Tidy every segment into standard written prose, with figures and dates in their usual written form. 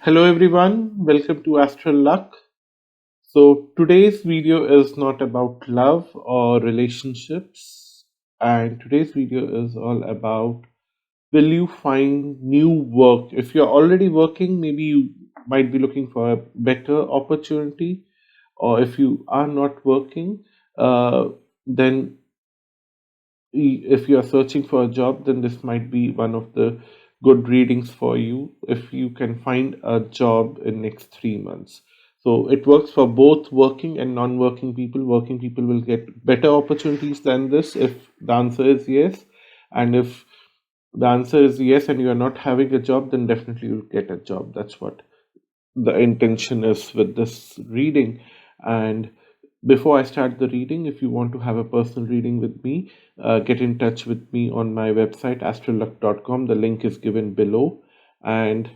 Hello everyone, welcome to Astral Luck. So today's video is not about love or relationships, and today's video is all about will you find new work? If you're already working, maybe you might be looking for a better opportunity, or if you are not working, then if you are searching for a job, then this might be one of the good readings for you if you can find a job in next 3 months. So it works for both working and non-working people. Working people will get better opportunities than this if the answer is yes. And if the answer is yes and you are not having a job, then definitely you'll get a job. That's what the intention is with this reading. And before I start the reading, if you want to have a personal reading with me, get in touch with me on my website astroluck.com. The link is given below. And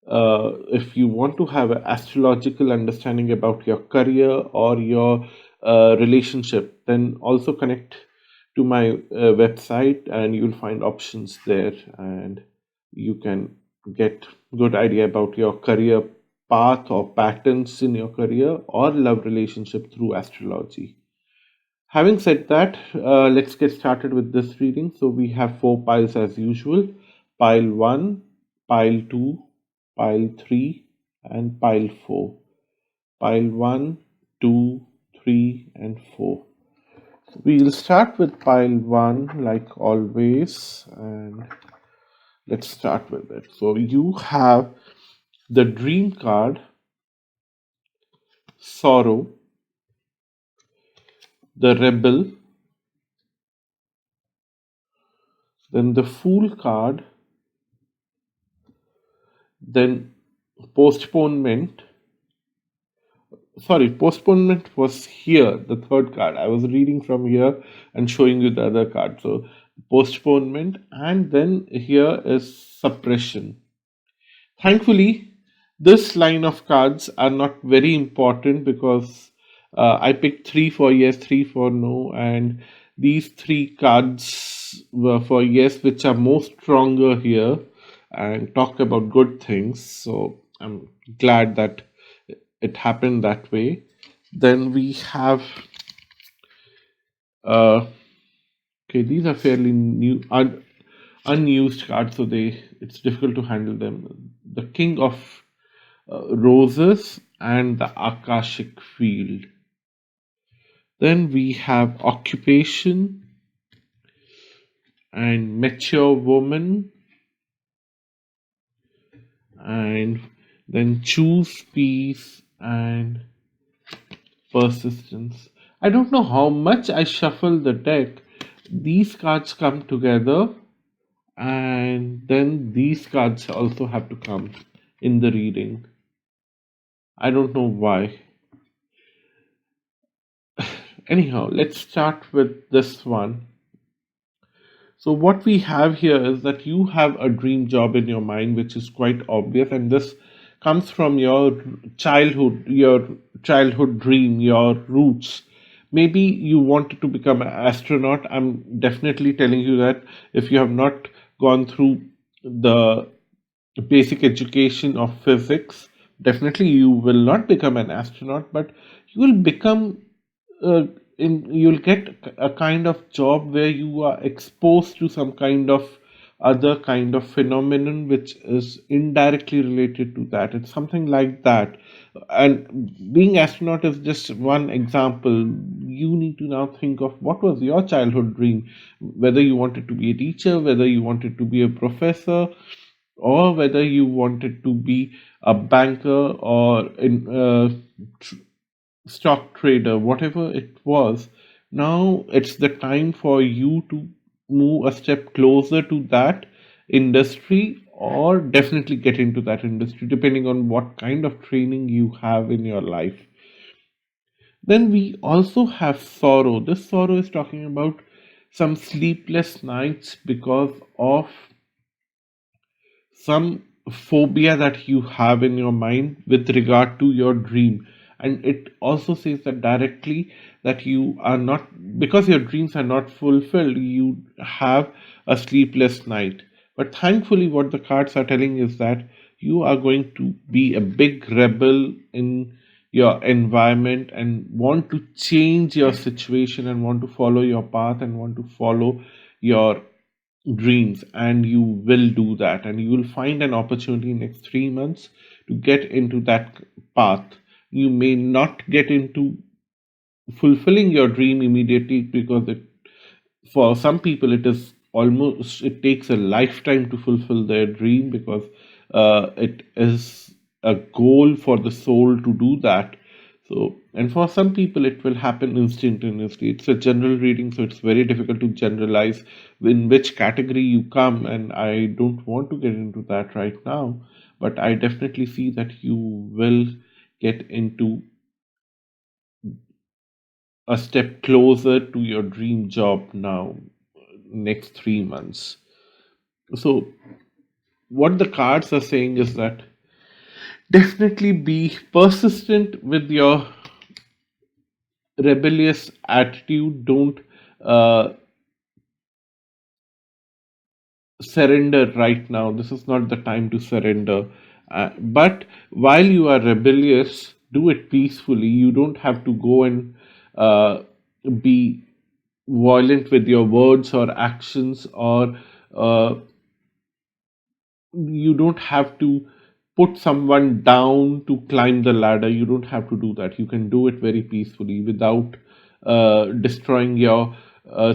if you want to have an astrological understanding about your career or your relationship, then also connect to my website and you'll find options there, and you can get good idea about your career path or patterns in your career or love relationship through astrology. Having said that, let's get started with this reading. So we have four piles as usual: pile 1, pile 2, pile 3, and pile 4. Pile 1, 2, 3, and 4. So we'll start with pile 1 like always, and let's start with it. So you have the dream card, sorrow, the rebel, then the fool card, then postponement. Sorry, postponement was here, the third card. I was reading from here and showing you the other card. So postponement, and then here is suppression. Thankfully, this line of cards are not very important because I picked three for yes, three for no, and these three cards were for yes, which are more stronger here and talk about good things. So I'm glad that it happened that way. Then we have uh, okay, these are fairly new, unused cards, so it's difficult to handle them. The King of Roses and the Akashic Field. Then we have Occupation and Mature Woman, and then Choose Peace and Persistence. I don't know how much I shuffle the deck. These cards come together, and then these cards also have to come in the reading. I don't know why. Anyhow, let's start with this one. So, what we have here is that you have a dream job in your mind, which is quite obvious, and this comes from your childhood dream, your roots. Maybe you wanted to become an astronaut. I'm definitely telling you that if you have not gone through the basic education of physics, definitely you will not become an astronaut, but you will become uh, you'll get a kind of job where you are exposed to some kind of other kind of phenomenon which is indirectly related to that. It's something like that. And being astronaut is just one example. You need to now think of what was your childhood dream, whether you wanted to be a teacher, whether you wanted to be a professor, or whether you wanted to be a banker or in stock trader, whatever it was. Now it's the time for you to move a step closer to that industry, or definitely get into that industry, depending on what kind of training you have in your life. Then we also have sorrow. This sorrow is talking about some sleepless nights because of some phobia that you have in your mind with regard to your dream. And it also says that directly that you are not, because your dreams are not fulfilled, you have a sleepless night. But thankfully what the cards are telling is that you are going to be a big rebel in your environment and want to change your situation and want to follow your path and want to follow your dreams, and you will do that, and you will find an opportunity in next 3 months to get into that path. You may not get into fulfilling your dream immediately, because for some people it takes a lifetime to fulfill their dream, because it is a goal for the soul to do that. So, and for some people it will happen instantaneously. It's a general reading, so it's very difficult to generalize in which category you come, and I don't want to get into that right now. But I definitely see that you will get into a step closer to your dream job now, next 3 months. So, what the cards are saying is that definitely be persistent with your rebellious attitude. Don't uh, surrender right now. This is not the time to surrender. But while you are rebellious, do it peacefully. You don't have to go and be violent with your words or actions, or uh, you don't have to put someone down to climb the ladder. You don't have to do that. You can do it very peacefully without destroying your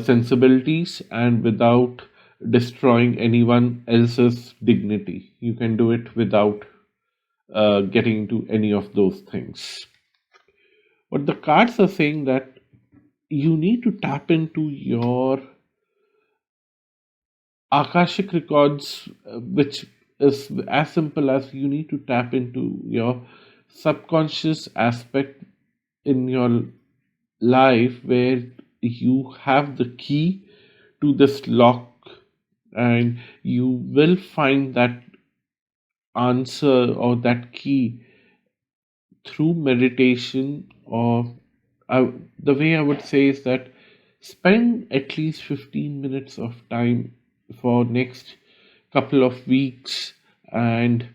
sensibilities and without destroying anyone else's dignity. You can do it without getting into any of those things. But the cards are saying that you need to tap into your Akashic records, which is as simple as you need to tap into your subconscious aspect in your life, where you have the key to this lock, and you will find that answer or that key through meditation. Or the way I would say is that spend at least 15 minutes of time for next couple of weeks, and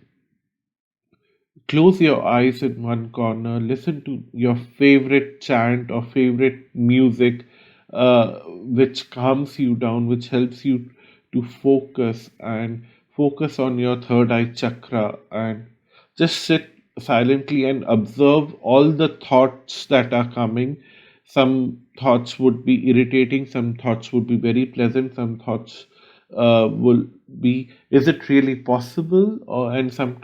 close your eyes in one corner, listen to your favorite chant or favorite music, which calms you down, which helps you to focus, and focus on your third eye chakra, and just sit silently and observe all the thoughts that are coming. Some thoughts would be irritating, some thoughts would be very pleasant, some thoughts will be, is it really possible? Or and some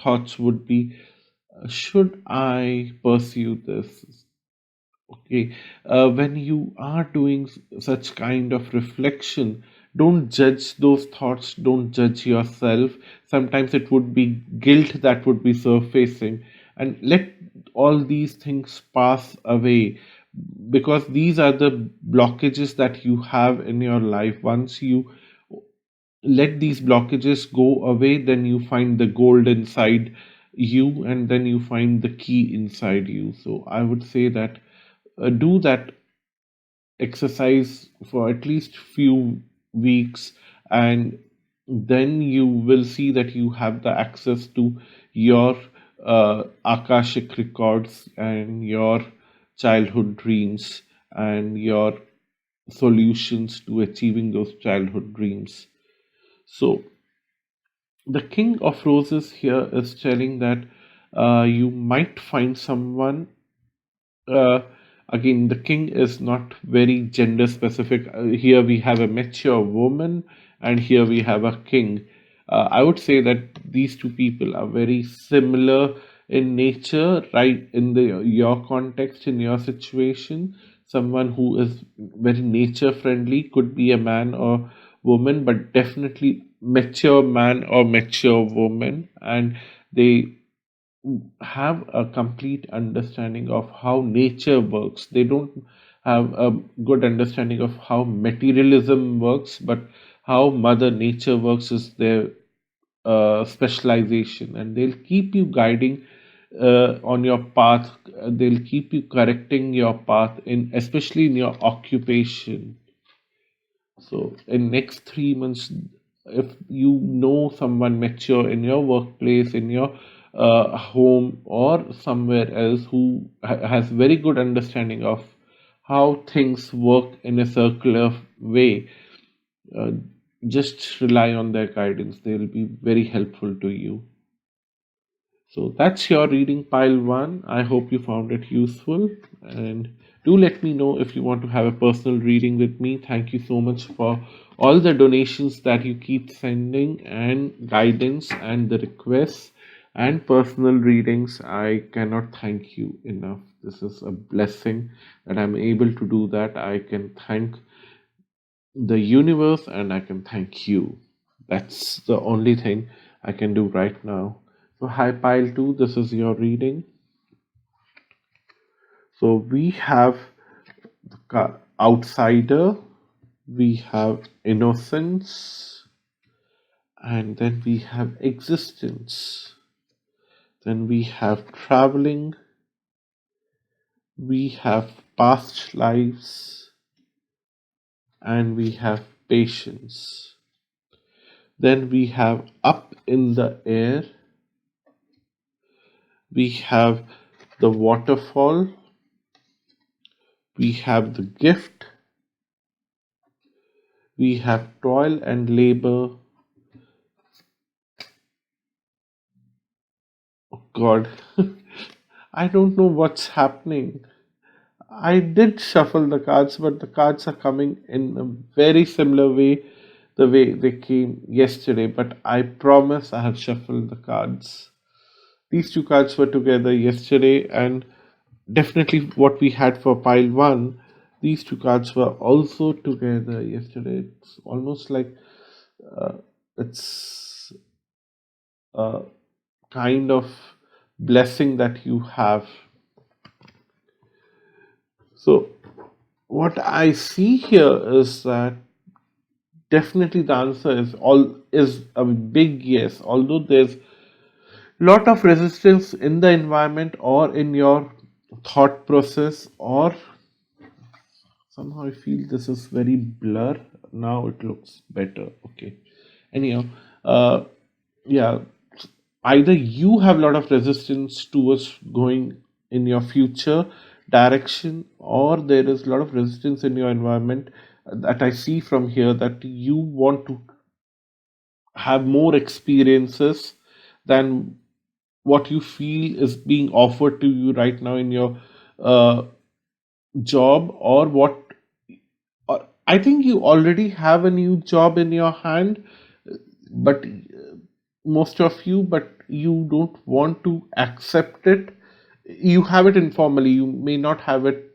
thoughts would be, should I pursue this? Okay, when you are doing such kind of reflection, don't judge those thoughts, don't judge yourself. Sometimes it would be guilt that would be surfacing, and let all these things pass away, because these are the blockages that you have in your life. Once you let these blockages go away, then you find the gold inside you, and then you find the key inside you. So I would say that do that exercise for at least few weeks, and then you will see that you have the access to your akashic records and your childhood dreams and your solutions to achieving those childhood dreams. So the King of Roses here is telling that you might find someone. Uh, Again, the king is not very gender specific. Here we have a mature woman, and here we have a king. I would say that these two people are very similar in nature, right? In the your context, in your situation, someone who is very nature friendly could be a man or woman, but definitely mature man or mature woman, and they have a complete understanding of how nature works. They don't have a good understanding of how materialism works, but how Mother Nature works is their specialization, and they'll keep you guiding on your path. They'll keep you correcting your path in, especially in your occupation. So in next 3 months, if you know someone mature in your workplace, in your home, or somewhere else who has very good understanding of how things work in a circular way, uh, just rely on their guidance. They will be very helpful to you. So that's your reading pile one. I hope you found it useful. And do let me know if you want to have a personal reading with me. Thank you so much for all the donations that you keep sending, and guidance, and the requests, and personal readings. I cannot thank you enough. This is a blessing that I'm able to do that. I can thank the universe and I can thank you. That's the only thing I can do right now. So, hi, pile 2, this is your reading. So, we have outsider, we have innocence, and then we have existence, then we have traveling, we have past lives, and we have patience. Then we have up in the air, we have the waterfall, we have the gift, we have toil and labor. Oh God, I don't know what's happening. I did shuffle the cards, but the cards are coming in a very similar way, the way they came yesterday. But I promise I have shuffled the cards. These two cards were together yesterday, and definitely what we had for pile one, these two cards were also together yesterday. It's almost like uh, it's a kind of blessing that you have. So, what I see here is that definitely the answer is a big yes. Although there's lot of resistance in the environment or in your thought process, or somehow I feel this is very blur. Now it looks better. Okay. Anyhow, uh, yeah, either you have a lot of resistance towards going in your future direction, or there is a lot of resistance in your environment that I see from here, that you want to have more experiences than what you feel is being offered to you right now in your uh, job, or what, or I think you already have a new job in your hand, but most of you, but you don't want to accept it. You have it informally, you may not have it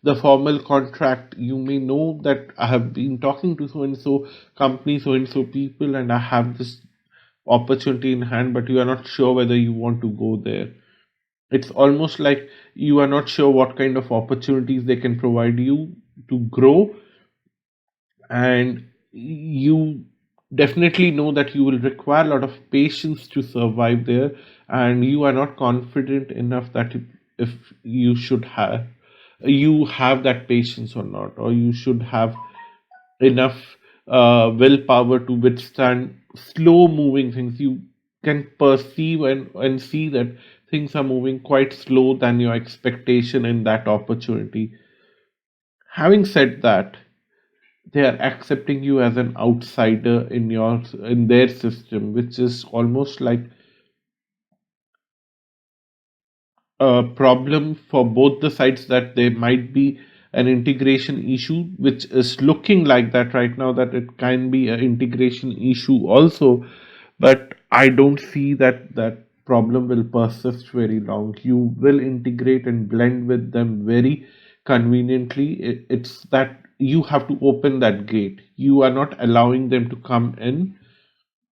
the formal contract. You may know that I have been talking to so and so company, so and so people, and I have this opportunity in hand, but you are not sure whether you want to go there. It's almost like you are not sure what kind of opportunities they can provide you to grow, and you definitely know that you will require a lot of patience to survive there, and you are not confident enough that if you should have, you have that patience or not, or you should have enough willpower to withstand slow moving things. You can perceive and see that things are moving quite slow than your expectation in that opportunity. Having said that, they are accepting you as an outsider in their system, which is almost like a problem for both the sides, that there might be an integration issue, which is looking like that right now, that it can be an integration issue also. But I don't see that that problem will persist very long. You will integrate and blend with them very conveniently. It's that you have to open that gate. You are not allowing them to come in,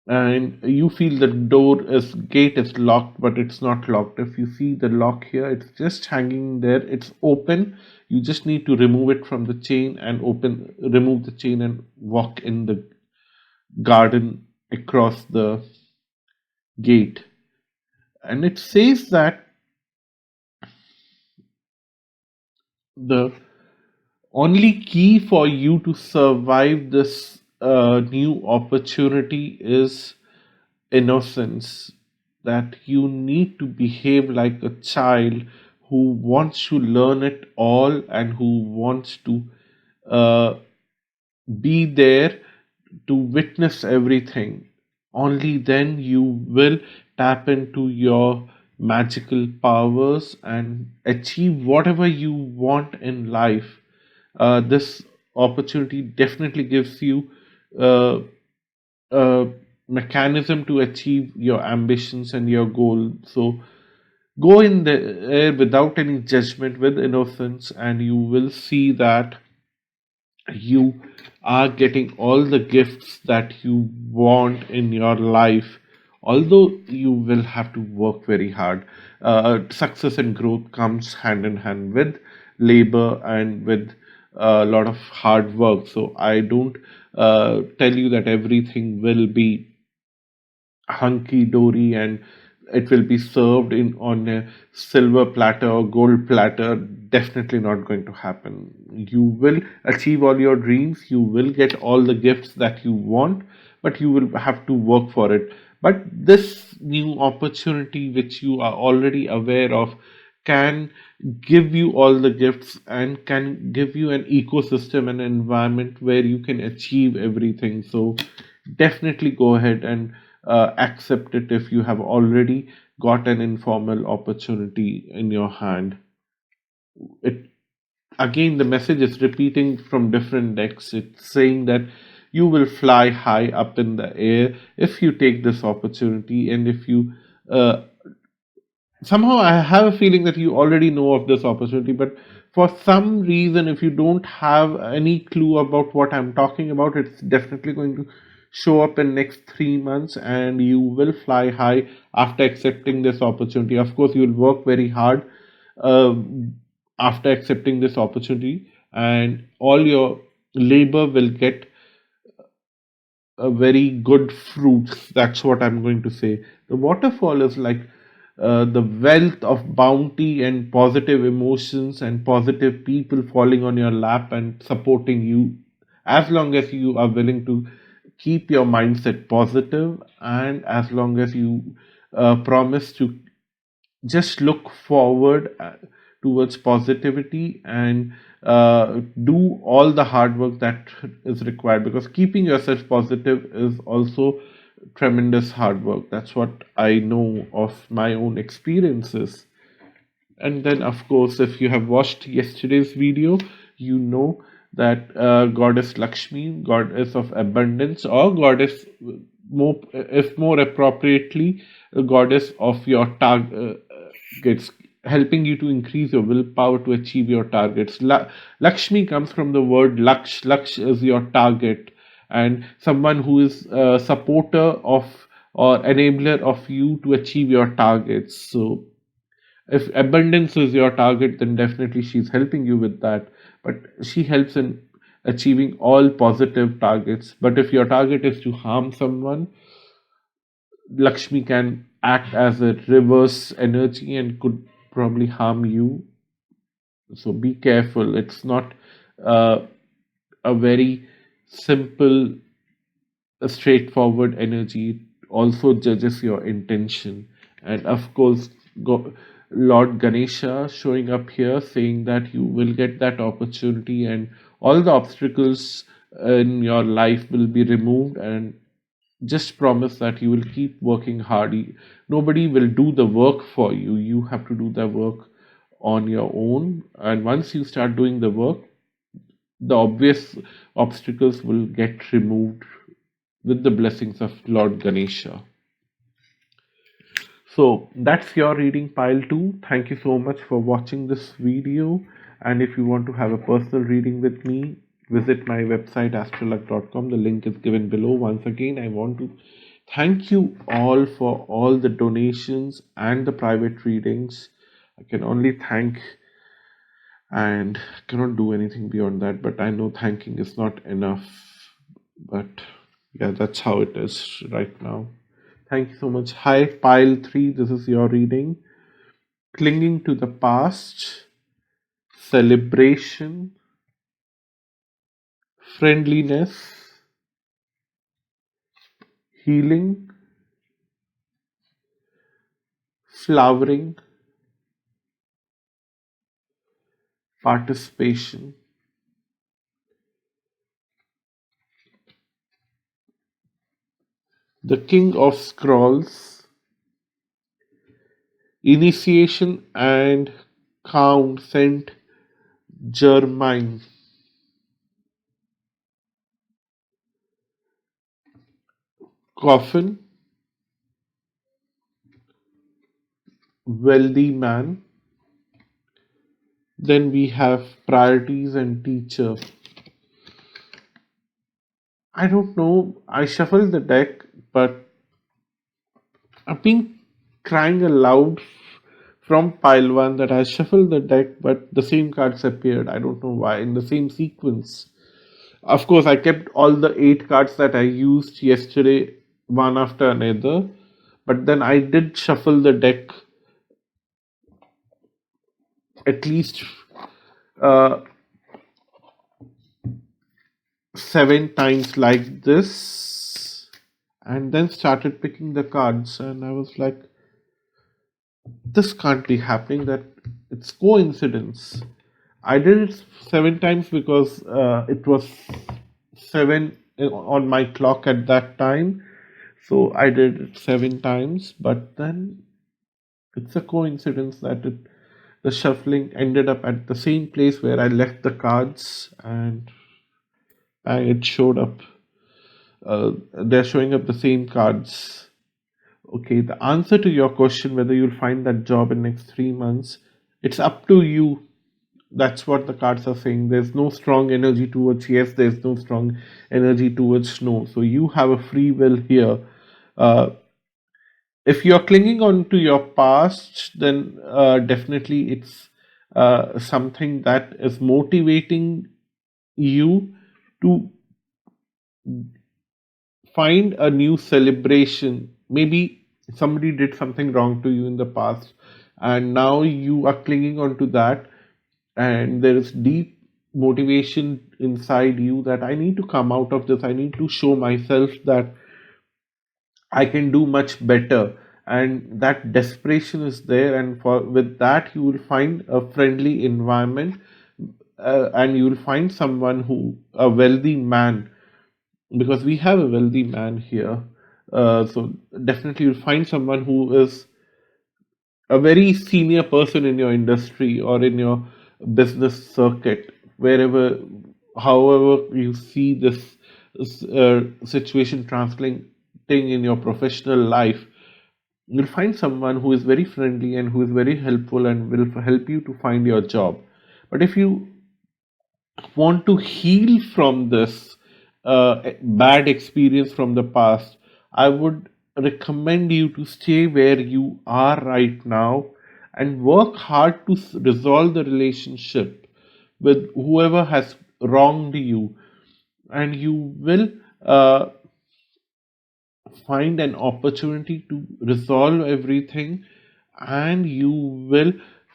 and you feel the door is gate is locked, but it's not locked. If you see the lock here, it's just hanging there, it's open. You just need to remove it from the chain and remove the chain and walk in the garden across the gate. And it says that the only key for you to survive this new opportunity is innocence, that you need to behave like a child who wants to learn it all and who wants to uh, be there to witness everything. Only then you will tap into your magical powers and achieve whatever you want in life. This opportunity definitely gives you uh, a mechanism to achieve your ambitions and your goal. So go in there without any judgment, with innocence, and you will see that you are getting all the gifts that you want in your life, although you will have to work very hard. Success and growth comes hand in hand with labor and with a lot of hard work. So I don't tell you that everything will be hunky dory and it will be served in on a silver platter or gold platter. Definitely not going to happen. You will achieve all your dreams, you will get all the gifts that you want, but you will have to work for it. But this new opportunity which you are already aware of can give you all the gifts and can give you an ecosystem and environment where you can achieve everything. So definitely go ahead and accept it if you have already got an informal opportunity in your hand. It again, the message is repeating from different decks. It's saying that you will fly high up in the air if you take this opportunity, and if you uh, somehow I have a feeling that you already know of this opportunity, but for some reason, if you don't have any clue about what I'm talking about, it's definitely going to show up in next 3 months, and you will fly high after accepting this opportunity. Of course, you'll work very hard after accepting this opportunity, and all your labor will get a very good fruits. That's what I'm going to say. The waterfall is like the wealth of bounty and positive emotions and positive people falling on your lap and supporting you, as long as you are willing to keep your mindset positive, and as long as you promise to just look forward towards positivity and do all the hard work that is required, because keeping yourself positive is also tremendous hard work. That's what I know of my own experiences. And then, of course, if you have watched yesterday's video, you know that Goddess Lakshmi, goddess of abundance, or goddess, more, if more appropriately, a goddess of your targets, helping you to increase your willpower to achieve your targets. Lakshmi comes from the word Laksh. Laksh is your target, and someone who is a supporter of or enabler of you to achieve your targets. So if abundance is your target, then definitely she's helping you with that. But she helps in achieving all positive targets. But if your target is to harm someone, Lakshmi can act as a reverse energy and could probably harm you. So be careful. It's not uh, a very simple, straightforward energy. It also judges your intention. And of course, Lord Ganesha showing up here saying that you will get that opportunity and all the obstacles in your life will be removed, and just promise that you will keep working hard. Nobody will do the work for you. You have to do the work on your own. And once you start doing the work, the obvious obstacles will get removed with the blessings of Lord Ganesha. So that's your reading pile 2. Thank you so much for watching this video. And if you want to have a personal reading with me, visit my website astrolog.com. The link is given below. Once again, I want to thank you all for all the donations and the private readings. I can only thank and cannot do anything beyond that, but I know thanking is not enough. But yeah, that's how it is right now. Thank you so much. Hi, pile 3. This is your reading. Clinging to the past, celebration, friendliness, healing, flowering, participation. The King of Scrolls, initiation and Count Saint Germain. Coffin, wealthy man. Then we have priorities and teacher. I don't know. I shuffled the deck, but I've been crying aloud from pile one that I shuffled the deck, but the same cards appeared. I don't know why in the same sequence. Of course, I kept all the 8 cards that I used yesterday one after another, but then I did shuffle the deck at least uh, 7 times like this, and then started picking the cards. And I was like, this can't be happening, that it's coincidence. I did it 7 times because it was 7 on my clock at that time. So I did it 7 times, but then it's a coincidence that the shuffling ended up at the same place where I left the cards, and it showed up. They're showing up the same cards. Okay, the answer to your question whether you'll find that job in next 3 months, it's up to you. That's what the cards are saying. There's no strong energy towards yes, there's no strong energy towards no. So you have a free will here. Uh, if you're clinging on to your past, then definitely it's something that is motivating you to find a new celebration. Maybe somebody did something wrong to you in the past, and now you are clinging on to that, and there is deep motivation inside you that I need to come out of this. I need to show myself that I can do much better. And that desperation is there, and for with that, you will find a friendly environment, and you will find someone who a wealthy man, because we have a wealthy man here. So definitely you'll find someone who is a very senior person in your industry or in your business circuit, wherever, however you see this situation translating in your professional life, you'll find someone who is very friendly and who is very helpful and will help you to find your job. But if you want to heal from this bad experience from the past, I would recommend you to stay where you are right now and work hard to resolve the relationship with whoever has wronged you, and you will uh, find an opportunity to resolve everything, and you will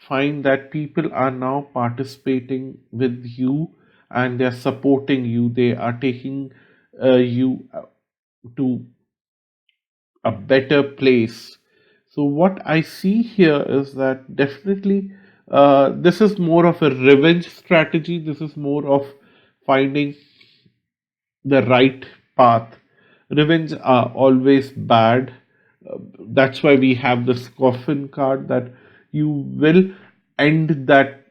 find that people are now participating with you and they're supporting you. They are taking you to a better place. So what I see here is that definitely this is more of a revenge strategy. This is more of finding the right path. Revenge are always bad. That's why we have this coffin card, that you will end that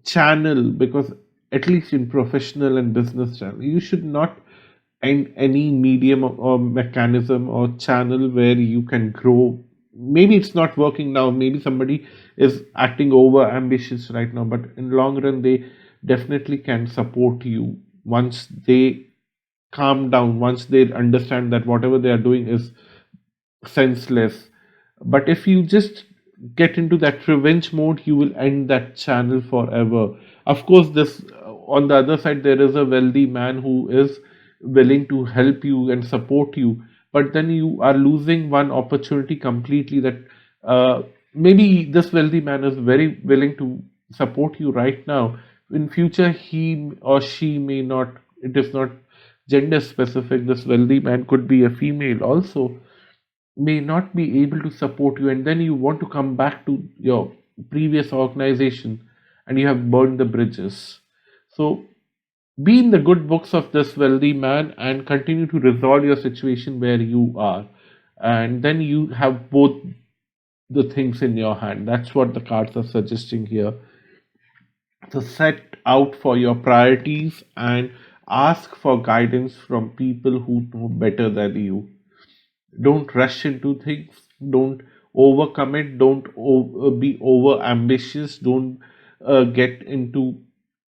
channel, because at least in professional and business channel, you should not end any medium or mechanism or channel where you can grow. Maybe it's not working now. Maybe somebody is acting over ambitious right now, but in long run, they definitely can support you once they calm down, once they understand that whatever they are doing is senseless. But if you just get into that revenge mode, you will end that channel forever. Of course, this on the other side, there is a wealthy man who is willing to help you and support you, but then you are losing one opportunity completely. That maybe this wealthy man is very willing to support you right now. In future, he or she may not. It is not gender specific. This wealthy man could be a female also, may not be able to support you, and then you want to come back to your previous organization and you have burned the bridges. So be in the good books of this wealthy man and continue to resolve your situation where you are, and then you have both the things in your hand. That's what the cards are suggesting here. So set out for your priorities and ask for guidance from people who know better than you. Don't rush into things. Don't overcommit. Don't be over ambitious. Don't get into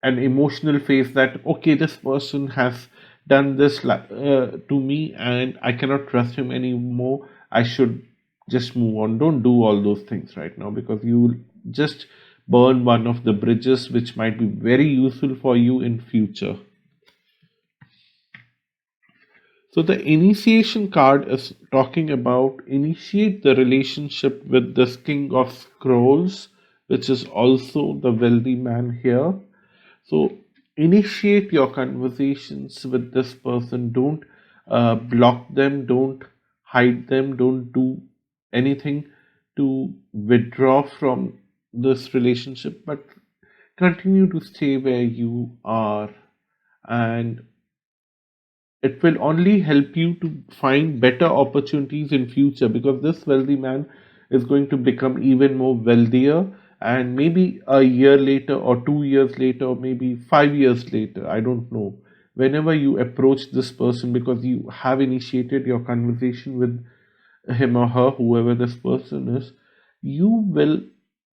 an emotional phase that, okay, this person has done this to me and I cannot trust him anymore. I should just move on. Don't do all those things right now, because you will just burn one of the bridges which might be very useful for you in future. So the initiation card is talking about initiate the relationship with this King of Scrolls, which is also the wealthy man here. So initiate your conversations with this person. Don't block them. Don't hide them. Don't do anything to withdraw from this relationship, but continue to stay where you are, and it will only help you to find better opportunities in future, because this wealthy man is going to become even more wealthier, and maybe a year later or 2 years later or maybe 5 years later, I don't know, whenever you approach this person, because you have initiated your conversation with him or her, whoever this person is, you will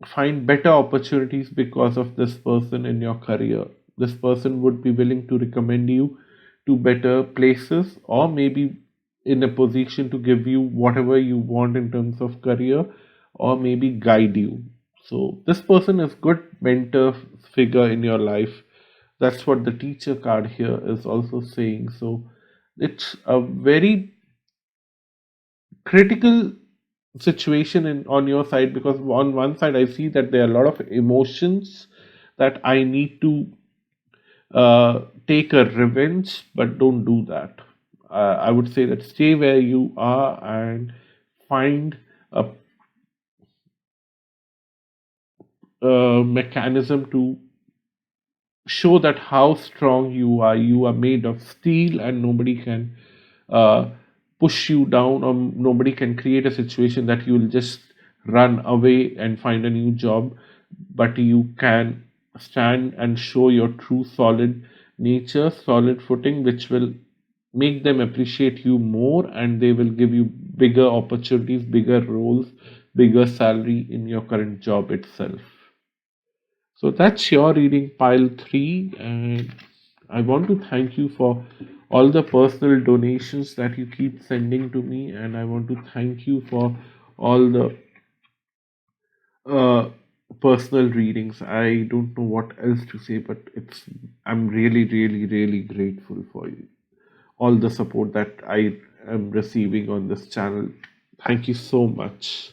find better opportunities because of this person in your career. This person would be willing to recommend you to better places, or maybe in a position to give you whatever you want in terms of career, or maybe guide you. So this person is good mentor figure in your life. That's what the teacher card here is also saying. So it's a very critical situation on your side, because on one side I see that there are a lot of emotions that I need to take a revenge, but don't do that. I would say that stay where you are and find a mechanism to show that how strong you are. You are made of steel, and nobody can uh, push you down, or nobody can create a situation that you will just run away and find a new job. But you can stand and show your true solid nature, solid footing, which will make them appreciate you more, and they will give you bigger opportunities, bigger roles, bigger salary in your current job itself. So that's your reading, pile 3, and I want to thank you for all the personal donations that you keep sending to me, and I want to thank you for all the uh, personal readings. I don't know what else to say, but I'm really, really, really grateful for you, all the support that I am receiving on this channel. Thank you so much.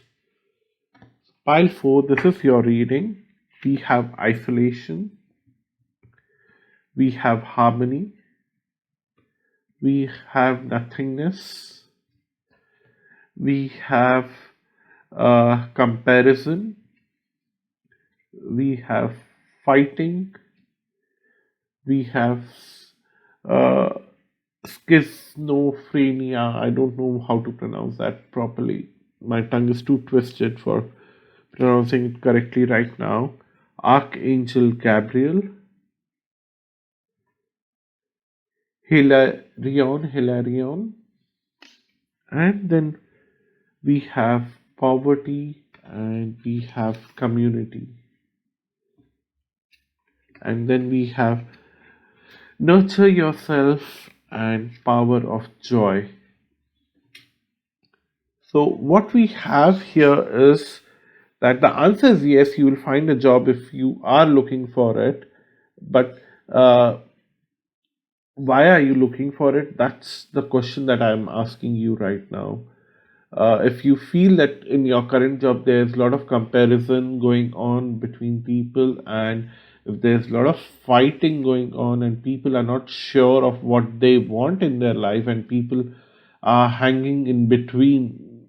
Pile 4, this is your reading. We have isolation, we have harmony, we have nothingness, we have comparison, we have fighting, we have uh, schizophrenia. I don't know how to pronounce that properly. My tongue is too twisted for pronouncing it correctly right now. Archangel Gabriel, Hilarion, and then we have poverty, and we have community, and then we have nurture yourself and power of joy. So what we have here is that the answer is yes, you will find a job if you are looking for it, but uh, why are you looking for it? That's the question that I'm asking you right now. If you feel that in your current job there's a lot of comparison going on between people, and if there's a lot of fighting going on and people are not sure of what they want in their life, and people are hanging in between,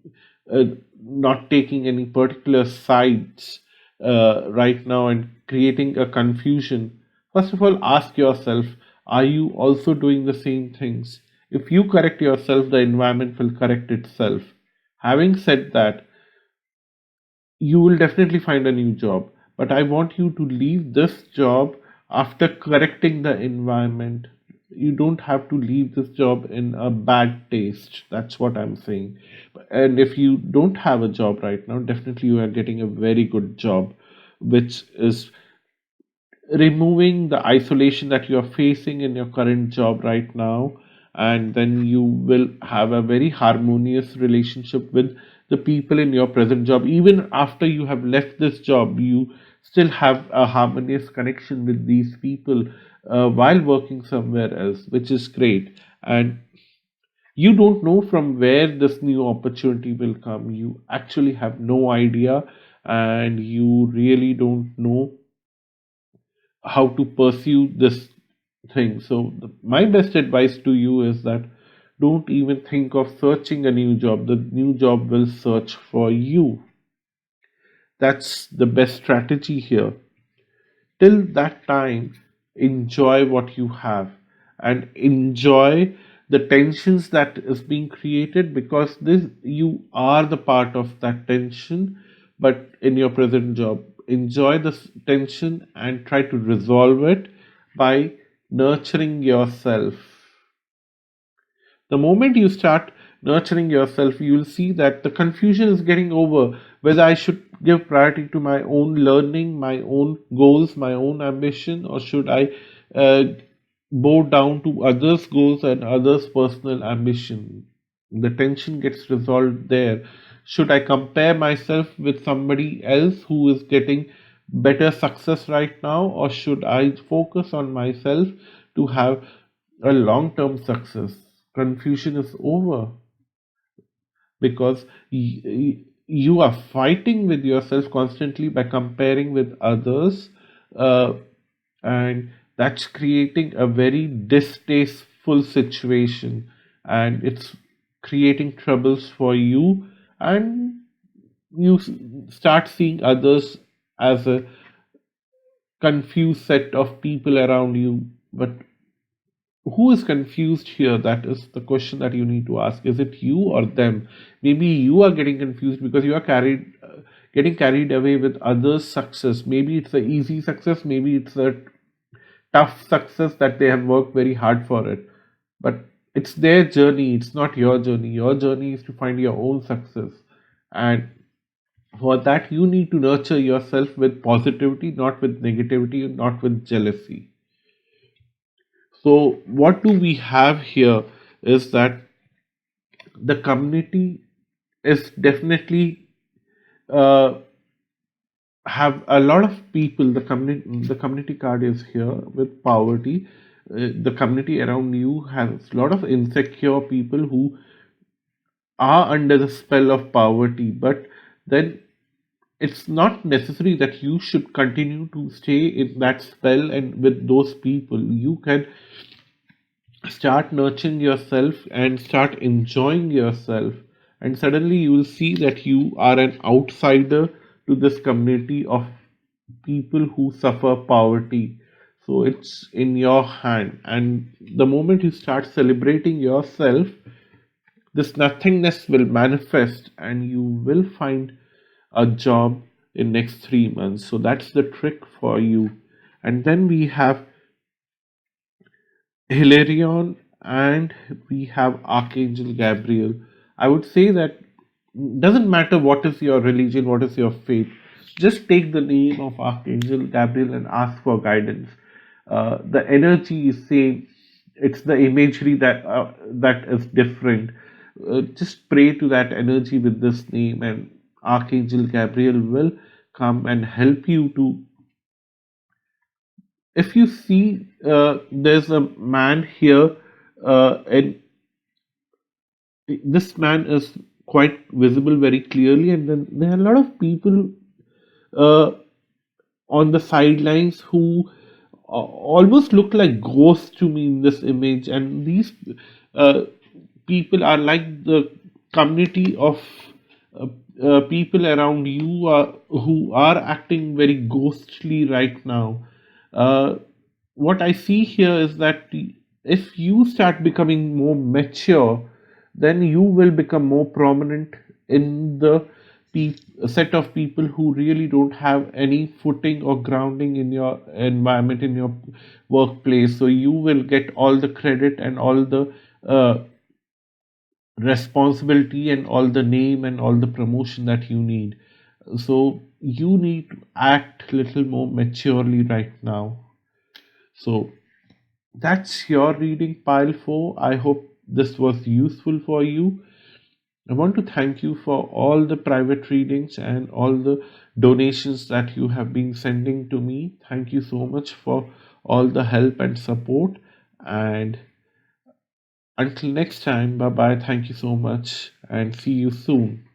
uh, not taking any particular sides right now and creating a confusion, first of all, ask yourself, are you also doing the same things? If you correct yourself, the environment will correct itself. Having said that, you will definitely find a new job. But I want you to leave this job after correcting the environment. You don't have to leave this job in a bad taste. That's what I'm saying. And if you don't have a job right now, definitely you are getting a very good job, which is removing the isolation that you are facing in your current job right now, and then you will have a very harmonious relationship with the people in your present job. Even after you have left this job, you still have a harmonious connection with these people while working somewhere else, which is great. And you don't know from where this new opportunity will come. You actually have no idea, and you really don't know how to pursue this thing. So, my best advice to you is that don't even think of searching a new job. The new job will search for you. That's the best strategy here. Till that time, enjoy what you have and enjoy the tensions that is being created, because this you are the part of that tension. But in your present job, enjoy this tension and try to resolve it by nurturing yourself. The moment you start nurturing yourself, you will see that the confusion is getting over, whether I should give priority to my own learning, my own goals, my own ambition, or should I uh, bow down to others' goals and others' personal ambition. The tension gets resolved there. Should I compare myself with somebody else who is getting better success right now, or should I focus on myself to have a long term success? Confusion is over, because you are fighting with yourself constantly by comparing with others, uh, and that's creating a very distasteful situation, and it's creating troubles for you, and you start seeing others as a confused set of people around you. But who is confused here? That is the question that you need to ask. Is it you or them? Maybe you are getting confused because you are getting carried away with others' success. Maybe it's a easy success, maybe it's a tough success that they have worked very hard for it. But it's their journey, it's not your journey. Your journey is to find your own success. And for that, you need to nurture yourself with positivity, not with negativity, not with jealousy. So, what do we have here is that the community is definitely uh, have a lot of people. The community card is here with poverty. The community around you has a lot of insecure people who are under the spell of poverty, but then it's not necessary that you should continue to stay in that spell and with those people. You can start nurturing yourself and start enjoying yourself, and suddenly you will see that you are an outsider to this community of people who suffer poverty. So it's in your hand, and the moment you start celebrating yourself, this nothingness will manifest and you will find a job in next 3 months. So that's the trick for you. And then we have Hilarion, and we have Archangel Gabriel. I would say that doesn't matter what is your religion, what is your faith, just take the name of Archangel Gabriel and ask for guidance. The energy is same, it's the imagery that is different. Just pray to that energy with this name, and Archangel Gabriel will come and help you to. If you see, there's a man here, and this man is quite visible very clearly, and then there are a lot of people uh, on the sidelines who almost look like ghosts to me in this image, and these uh, people are like the community of uh, people around you who are acting very ghostly right now. uh, what I see here is that if you start becoming more mature, then you will become more prominent in the set of people who really don't have any footing or grounding in your environment, in your workplace. So you will get all the credit and all the uh, responsibility and all the name and all the promotion that you need. So you need to act little more maturely right now. So that's your reading pile 4. I hope this was useful for you. I want to thank you for all the private readings and all the donations that you have been sending to me. Thank you so much for all the help and support. And until next time, bye bye. Thank you so much and see you soon.